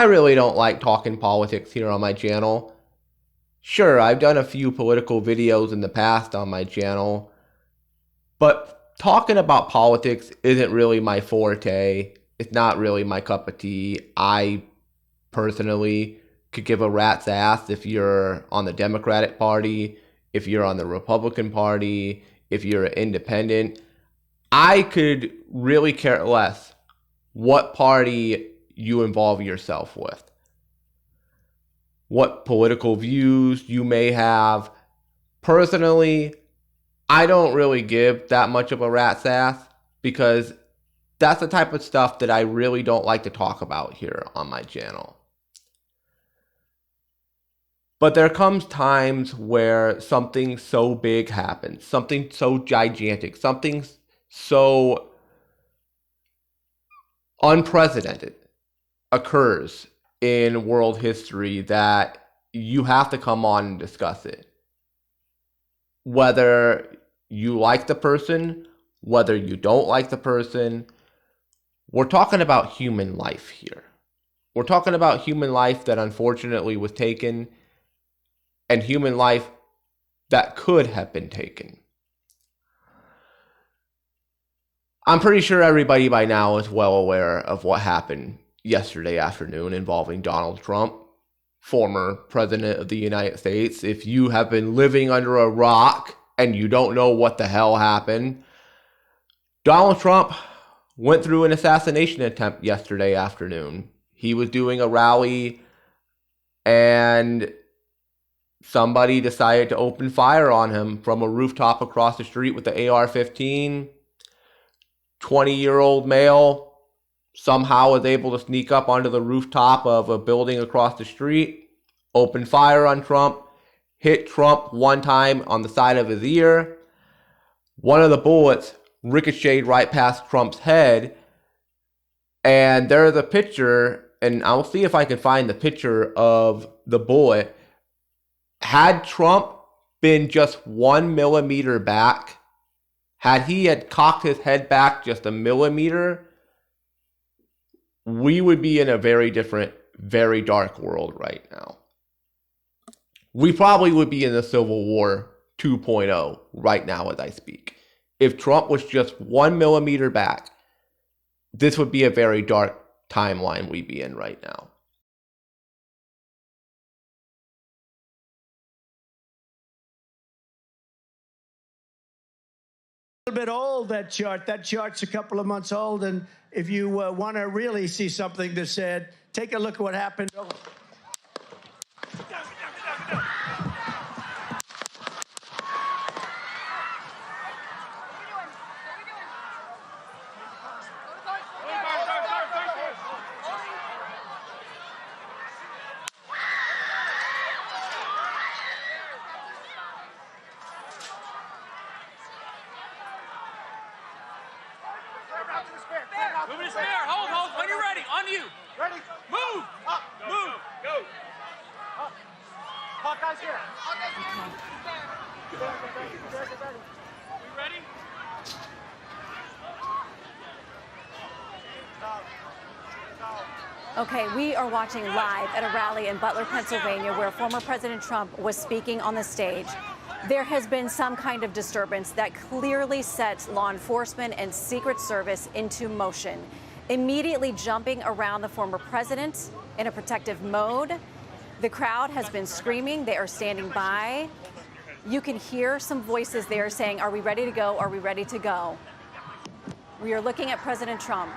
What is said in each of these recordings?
I really don't like talking politics here on my channel. Sure, I've done a few political videos in the past on my channel, but talking about politics isn't really my forte. It's not really my cup of tea. I personally could give a rat's ass if you're on the Democratic Party, if you're on the Republican Party, if you're an independent. I could really care less what party you involve yourself with, what political views you may have. Personally, I don't really give that much of a rat's ass because that's the type of stuff that I really don't like to talk about here on my channel. But there comes times where something so big happens, something so gigantic, something so unprecedented occurs in world history that you have to come on and discuss it. Whether you like the person, whether you don't like the person, we're talking about human life here. We're talking about human life that unfortunately was taken and human life that could have been taken. I'm pretty sure everybody by now is well aware of what happened yesterday afternoon involving Donald Trump, former president of the United States. If you have been living under a rock and you don't know what the hell happened, Donald Trump went through an assassination attempt yesterday afternoon. He was doing a rally and somebody decided to open fire on him from a rooftop across the street with the AR-15. 20-year-old male somehow was able to sneak up onto the rooftop of a building across the street, open fire on Trump, hit Trump one time on the side of his ear. One of the bullets ricocheted right past Trump's head. And there's a picture, and I'll see if I can find the picture of the bullet. Had Trump been just 1 millimeter back, had he had cocked his head back just a millimeter, we would be in a very different, very dark world right now. We probably would be in the Civil War 2.0 right now as I speak. If Trump was just 1 millimeter back, this would be a very dark timeline we'd be in right now. A little bit old, that chart. That chart's a couple of months old, and if you want to really see something that's said, take a look at what happened. Moving his spear. Hold. When you're ready. On you. Ready? Move. Up. Move. Go. Up. Hawkeye's here. We ready? Okay, we are watching live at a rally in Butler, Pennsylvania, where former President Trump was speaking on the stage. There has been some kind of disturbance that clearly sets law enforcement and Secret Service into motion, immediately jumping around the former president in a protective mode. The crowd has been screaming. They are standing by. You can hear some voices there saying, "Are we ready to go? Are we ready to go?" We are looking at President Trump.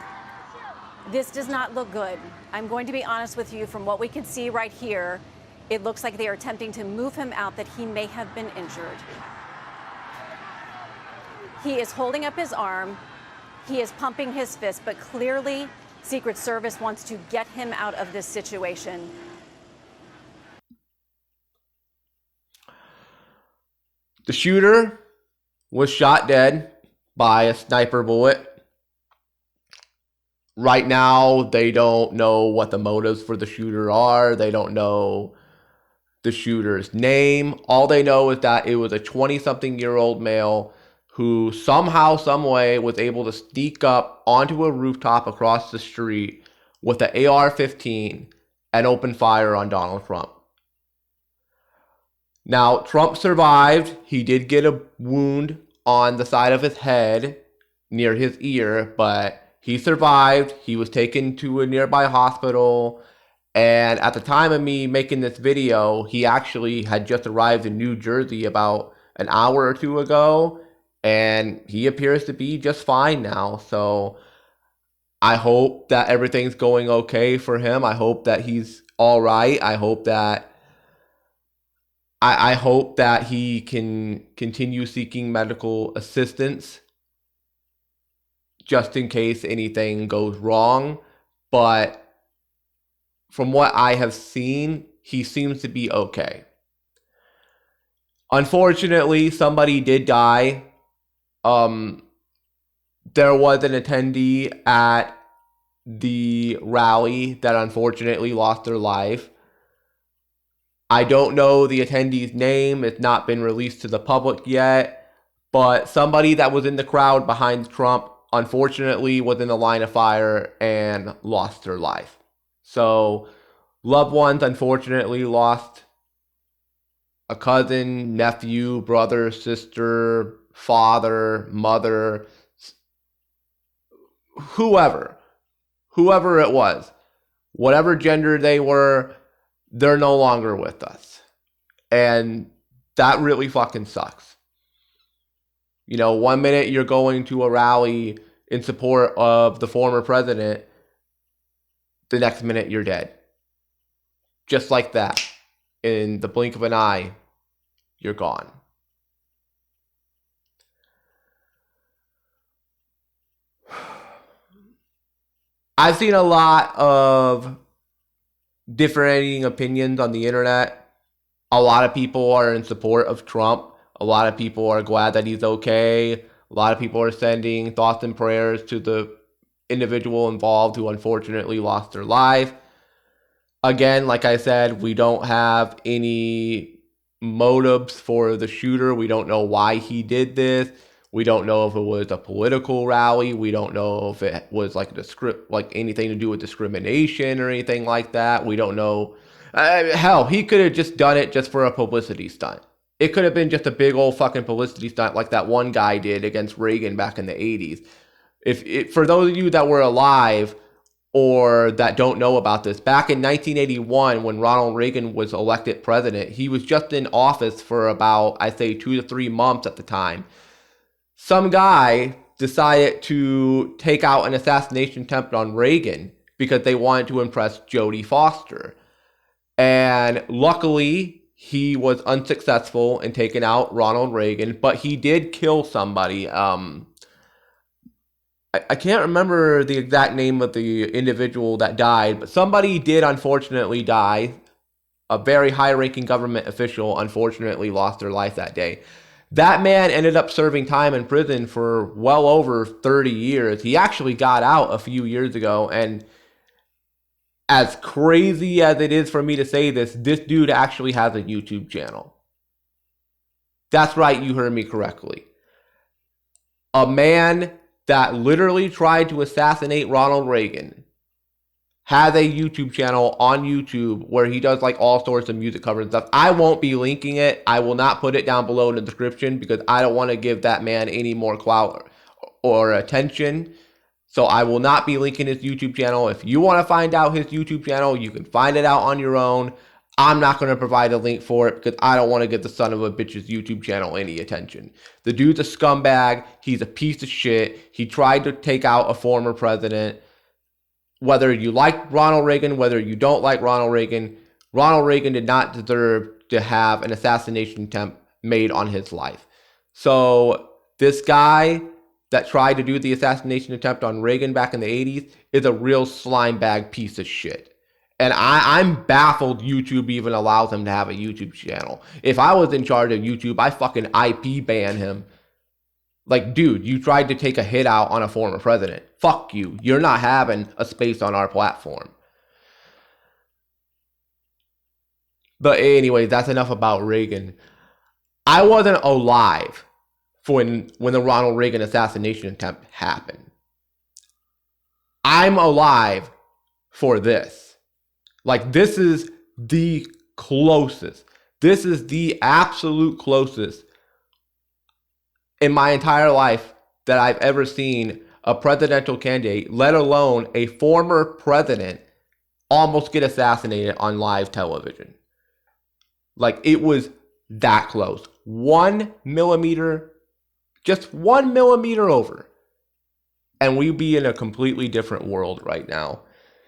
This does not look good. I'm going to be honest with you, from what we can see right here, it looks like they are attempting to move him out, that he may have been injured. He is holding up his arm. He is pumping his fist, but clearly Secret Service wants to get him out of this situation. The shooter was shot dead by a sniper bullet. Right now, they don't know what the motives for the shooter are. They don't know the shooter's name. All they know is that it was a 20-something-year-old male who somehow, some way, was able to sneak up onto a rooftop across the street with an AR-15 and opened fire on Donald Trump. Now, Trump survived. He did get a wound on the side of his head near his ear, but he survived. He was taken to a nearby hospital. And at the time of me making this video, he actually had just arrived in New Jersey about an hour or two ago. And he appears to be just fine now. So I hope that everything's going okay for him. I hope that he's all right. I hope that he can continue seeking medical assistance just in case anything goes wrong. But from what I have seen, he seems to be okay. Unfortunately, somebody did die. There was an attendee at the rally that unfortunately lost their life. I don't know the attendee's name. It's not been released to the public yet. But somebody that was in the crowd behind Trump, unfortunately, was in the line of fire and lost their life. So, loved ones, unfortunately, lost a cousin, nephew, brother, sister, father, mother, whoever it was, whatever gender they were, they're no longer with us. And that really fucking sucks. You know, one minute you're going to a rally in support of the former president, the next minute you're dead. Just like that. In the blink of an eye, you're gone. I've seen a lot of differing opinions on the internet. A lot of people are in support of Trump. A lot of people are glad that he's okay. A lot of people are sending thoughts and prayers to the individual involved who unfortunately lost their life. Again, like I said, we don't have any motives for the shooter. We don't know why he did this. We don't know if it was a political rally. We don't know if it was like anything to do with discrimination or anything like that. We don't know. Hell, he could have just done it just for a publicity stunt. It could have been just a big old fucking publicity stunt like that one guy did against Reagan back in the 80s. For those of you that were alive or that don't know about this, back in 1981 when Ronald Reagan was elected president, he was just in office for about, I'd say, 2 to 3 months at the time. Some guy decided to take out an assassination attempt on Reagan because they wanted to impress Jodie Foster. And luckily, he was unsuccessful in taking out Ronald Reagan, but he did kill somebody. I can't remember the exact name of the individual that died, but somebody did unfortunately die. A very high-ranking government official unfortunately lost their life that day. That man ended up serving time in prison for well over 30 years. He actually got out a few years ago, and as crazy as it is for me to say this dude actually has a YouTube channel. That's right, you heard me correctly. A man that literally tried to assassinate Ronald Reagan has a YouTube channel on YouTube where he does like all sorts of music covers and stuff. I won't be linking it. I will not put it down below in the description because I don't want to give that man any more clout or attention. So I will not be linking his YouTube channel. If you want to find out his YouTube channel, you can find it out on your own. I'm not going to provide a link for it because I don't want to give the son of a bitch's YouTube channel any attention. The dude's a scumbag. He's a piece of shit. He tried to take out a former president. Whether you like Ronald Reagan, whether you don't like Ronald Reagan did not deserve to have an assassination attempt made on his life. So this guy that tried to do the assassination attempt on Reagan back in the 80s is a real slime bag piece of shit. And I'm baffled YouTube even allows him to have a YouTube channel. If I was in charge of YouTube, I fucking IP ban him. Like, dude, you tried to take a hit out on a former president. Fuck you. You're not having a space on our platform. But anyway, that's enough about Reagan. I wasn't alive when the Ronald Reagan assassination attempt happened. I'm alive for this. Like, this is the closest. This is the absolute closest in my entire life that I've ever seen a presidential candidate, let alone a former president, almost get assassinated on live television. Like, it was that close. 1 millimeter, just 1 millimeter over. And we'd be in a completely different world right now.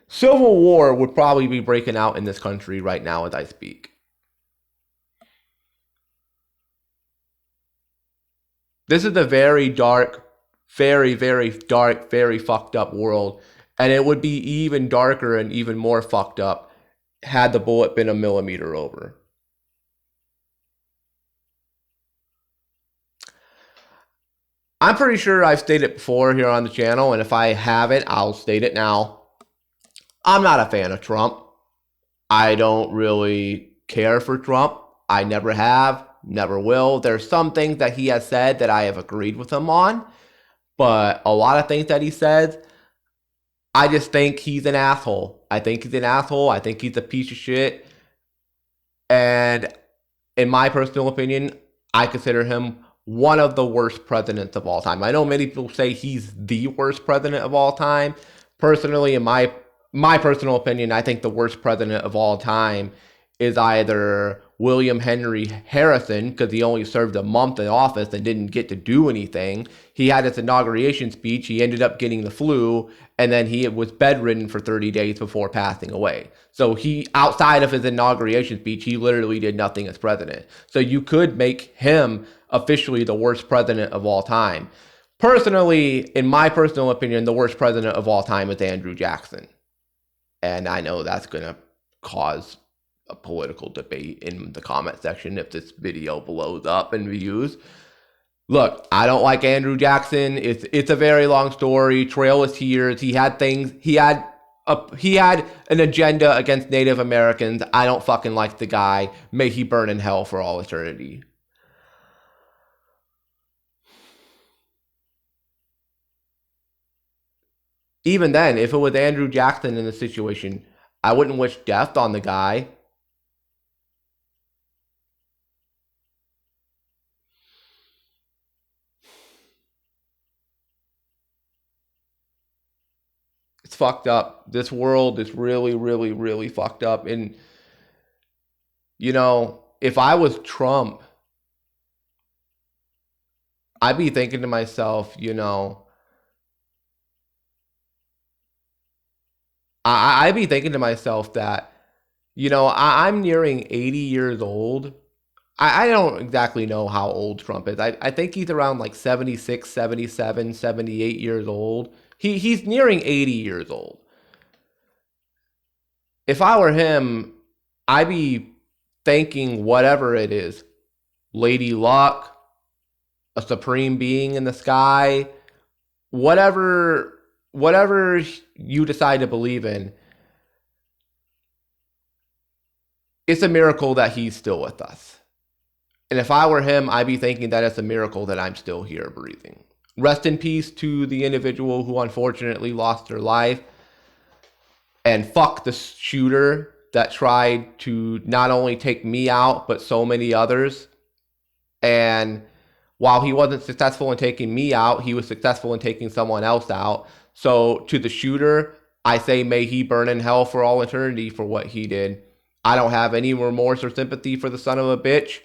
Civil war would probably be breaking out in this country right now as I speak. This is a very dark, very, very dark, very fucked up world. And it would be even darker and even more fucked up had the bullet been a millimeter over. I'm pretty sure I've stated it before here on the channel, and if I haven't, I'll state it now. I'm not a fan of Trump. I don't really care for Trump. I never have, never will. There's some things that he has said that I have agreed with him on, but a lot of things that he says, I just think he's an asshole. I think he's an asshole. I think he's a piece of shit. And in my personal opinion, I consider him one of the worst presidents of all time. I know many people say he's the worst president of all time. Personally, in my personal opinion, I think the worst president of all time is either William Henry Harrison, because he only served a month in office and didn't get to do anything. He had his inauguration speech. He ended up getting the flu, and then he was bedridden for 30 days before passing away. So he, outside of his inauguration speech, he literally did nothing as president. So you could make him officially the worst president of all time. Personally, in my personal opinion, the worst president of all time is Andrew Jackson. And I know that's going to cause a political debate in the comment section if this video blows up in views. Look, I don't like Andrew Jackson. It's a very long story. Trail of Tears. He had things. He had an agenda against Native Americans. I don't fucking like the guy. May he burn in hell for all eternity. Even then, if it was Andrew Jackson in the situation, I wouldn't wish death on the guy. It's fucked up. This world is really, really, really fucked up. And, you know, if I was Trump, I'd be thinking to myself, you know, I'd be thinking to myself that, you know, I'm nearing 80 years old. I don't exactly know how old Trump is. I think he's around like 76, 77, 78 years old. He's nearing 80 years old. If I were him, I'd be thanking whatever it is, Lady Luck, a supreme being in the sky, whatever you decide to believe in. It's a miracle that he's still with us. And if I were him, I'd be thinking that it's a miracle that I'm still here breathing. Rest in peace to the individual who unfortunately lost their life. And fuck the shooter that tried to not only take me out, but so many others. And while he wasn't successful in taking me out, he was successful in taking someone else out. So to the shooter, I say may he burn in hell for all eternity for what he did. I don't have any remorse or sympathy for the son of a bitch.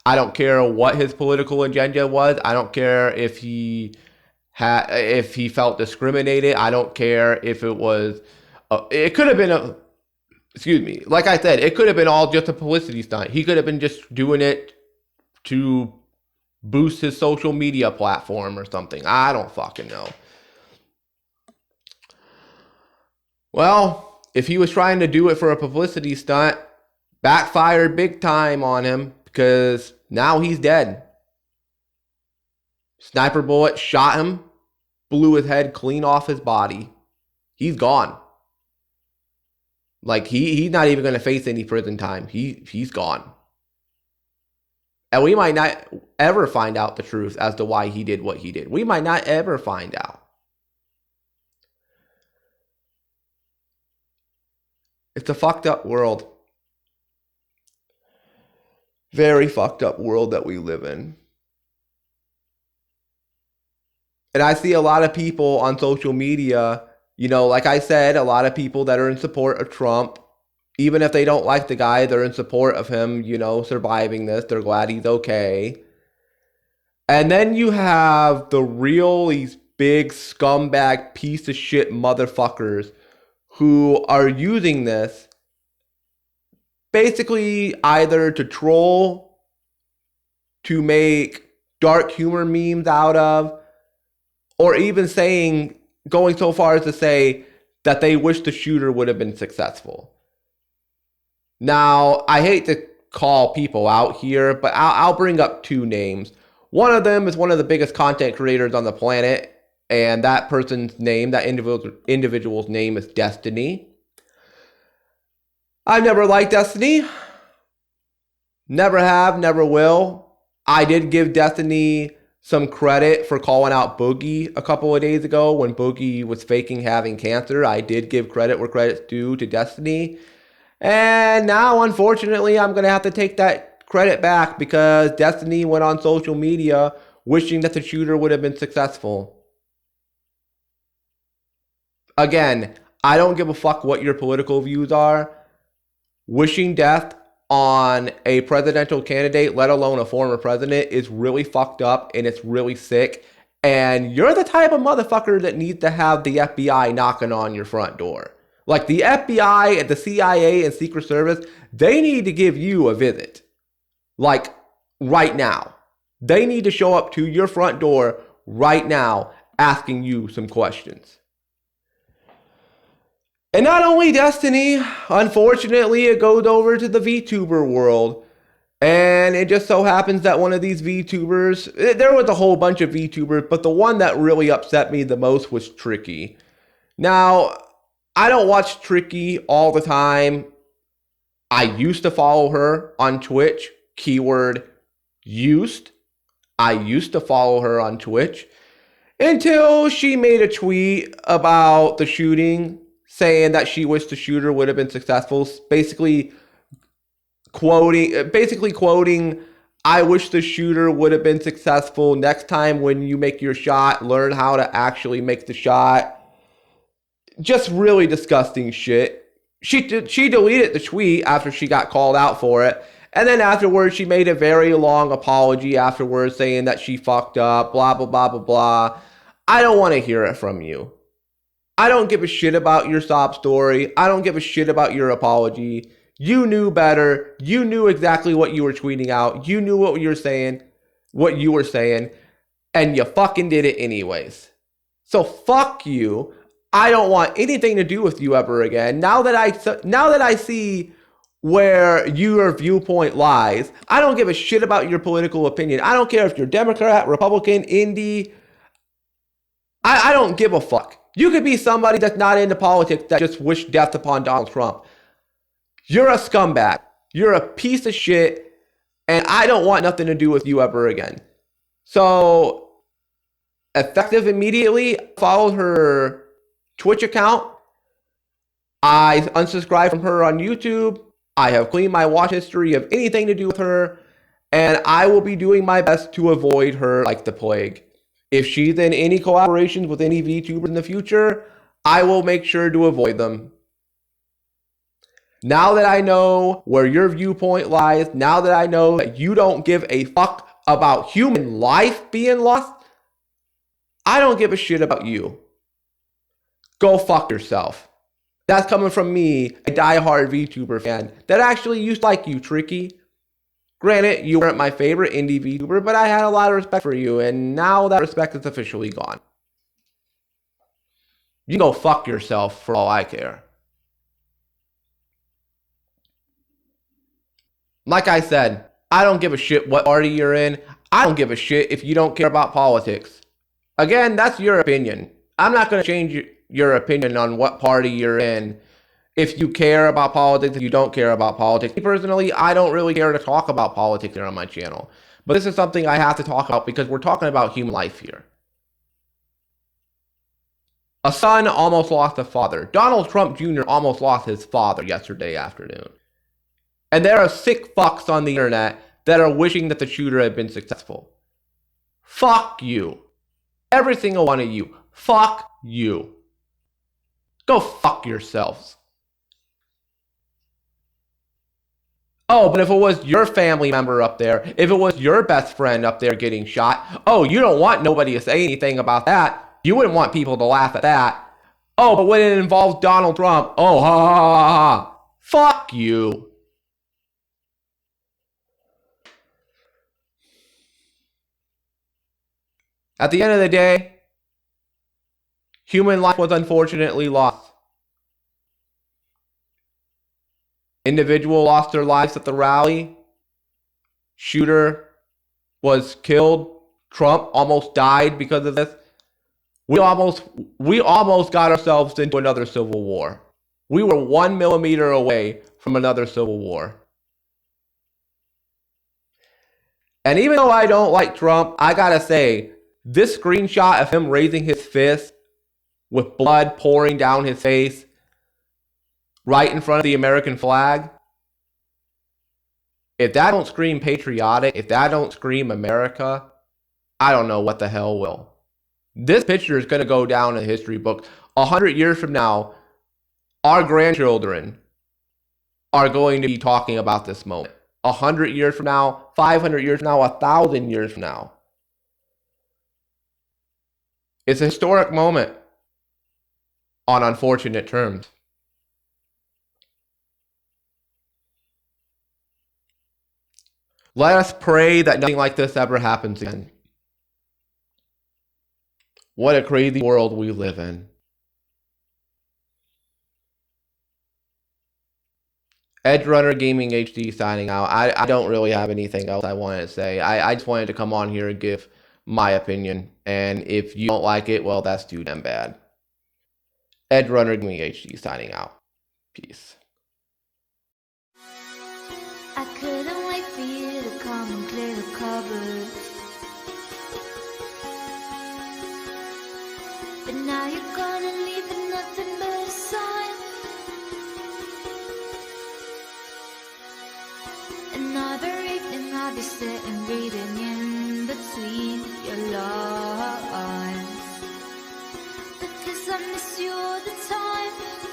I don't care what his political agenda was. I don't care if he felt discriminated. I don't care if it was. It could have been like I said, it could have been all just a publicity stunt. He could have been just doing it to boost his social media platform or something. I don't fucking know. Well, if he was trying to do it for a publicity stunt, backfired big time on him because now he's dead. Sniper bullet shot him, blew his head clean off his body. He's gone. Like he's not even going to face any prison time. He's gone. And we might not ever find out the truth as to why he did what he did. We might not ever find out. It's a fucked up world. Very fucked up world that we live in. And I see a lot of people on social media, like I said, a lot of people that are in support of Trump. Even if they don't like the guy, they're in support of him, surviving this. They're glad he's okay. And then you have the really big scumbag piece of shit motherfuckers who are using this basically either to troll, to make dark humor memes out of, or even going so far as to say that they wish the shooter would have been successful. Now, I hate to call people out here, but I'll bring up two names. One of them is one of the biggest content creators on the planet, and that person's name, that individual's name is Destiny. I've never liked Destiny. Never have, never will. I did give Destiny some credit for calling out Boogie a couple of days ago when Boogie was faking having cancer. I did give credit where credit's due to Destiny. And now, unfortunately, I'm going to have to take that credit back because Destiny went on social media wishing that the shooter would have been successful. Again, I don't give a fuck what your political views are. Wishing death on a presidential candidate, let alone a former president, is really fucked up and it's really sick. And you're the type of motherfucker that needs to have the FBI knocking on your front door. Like the FBI and the CIA and Secret Service, they need to give you a visit. Like right now. They need to show up to your front door right now asking you some questions. And not only Destiny, unfortunately, it goes over to the VTuber world. And it just so happens that one of these VTubers, there was a whole bunch of VTubers, but the one that really upset me the most was Tricky. Now, I don't watch Tricky all the time. I used to follow her on Twitch, keyword used. I used to follow her on Twitch until she made a tweet about the shooting, saying that she wished the shooter would have been successful, basically quoting, I wish the shooter would have been successful. Next time when you make your shot, learn how to actually make the shot. Just really disgusting shit. She deleted the tweet after she got called out for it. And then afterwards, she made a very long apology afterwards saying that she fucked up, blah, blah, blah, blah, blah. I don't want to hear it from you. I don't give a shit about your sob story. I don't give a shit about your apology. You knew better. You knew exactly what you were tweeting out. You knew what you were saying, and you fucking did it anyways. So fuck you. I don't want anything to do with you ever again. Now that I see where your viewpoint lies, I don't give a shit about your political opinion. I don't care if you're Democrat, Republican, indie. I don't give a fuck. You could be somebody that's not into politics that just wished death upon Donald Trump. You're a scumbag. You're a piece of shit. And I don't want nothing to do with you ever again. So, effective immediately, followed her Twitch account. I unsubscribed from her on YouTube. I have cleaned my watch history of anything to do with her. And I will be doing my best to avoid her like the plague. If she's in any collaborations with any VTubers in the future, I will make sure to avoid them. Now that I know where your viewpoint lies, now that I know that you don't give a fuck about human life being lost, I don't give a shit about you. Go fuck yourself. That's coming from me, a diehard VTuber fan that actually used to like you, Tricky. Granted, you weren't my favorite indie VTuber, but I had a lot of respect for you, and now that respect is officially gone. You can go fuck yourself for all I care. Like I said, I don't give a shit what party you're in. I don't give a shit if you don't care about politics. Again, that's your opinion. I'm not going to change your opinion on what party you're in. If you care about politics, if you don't care about politics. Me personally, I don't really care to talk about politics here on my channel. But this is something I have to talk about because we're talking about human life here. A son almost lost a father. Donald Trump Jr. almost lost his father yesterday afternoon. And there are sick fucks on the internet that are wishing that the shooter had been successful. Fuck you. Every single one of you. Fuck you. Go fuck yourselves. Oh, but if it was your family member up there, if it was your best friend up there getting shot, oh, you don't want nobody to say anything about that. You wouldn't want people to laugh at that. Oh, but when it involves Donald Trump, oh, ha, ha, ha, ha. Fuck you. At the end of the day, human life was unfortunately lost. Individual lost their lives at the rally. Shooter was killed. Trump almost died because of this. We almost got ourselves into another civil war. We were 1 millimeter away from another civil war. And even though I don't like Trump, I gotta say, this screenshot of him raising his fist with blood pouring down his face right in front of the American flag, if that don't scream patriotic, if that don't scream America, I don't know what the hell will. This picture is going to go down in the history book. 100 years from now, our grandchildren are going to be talking about this moment. 100 years from now, 500 years from now, 1,000 years from now. It's a historic moment on unfortunate terms. Let us pray that nothing like this ever happens again. What a crazy world we live in. Edge Runner Gaming HD signing out. I don't really have anything else I wanted to say. I just wanted to come on here and give my opinion. And if you don't like it, well, that's too damn bad. Edge Runner Gaming HD signing out. Peace. I couldn't wait for you to come and clear the cupboard. But now you're gonna leave with nothing but a sign. Another evening I'll be sitting reading in between your lines, because I miss you all the time.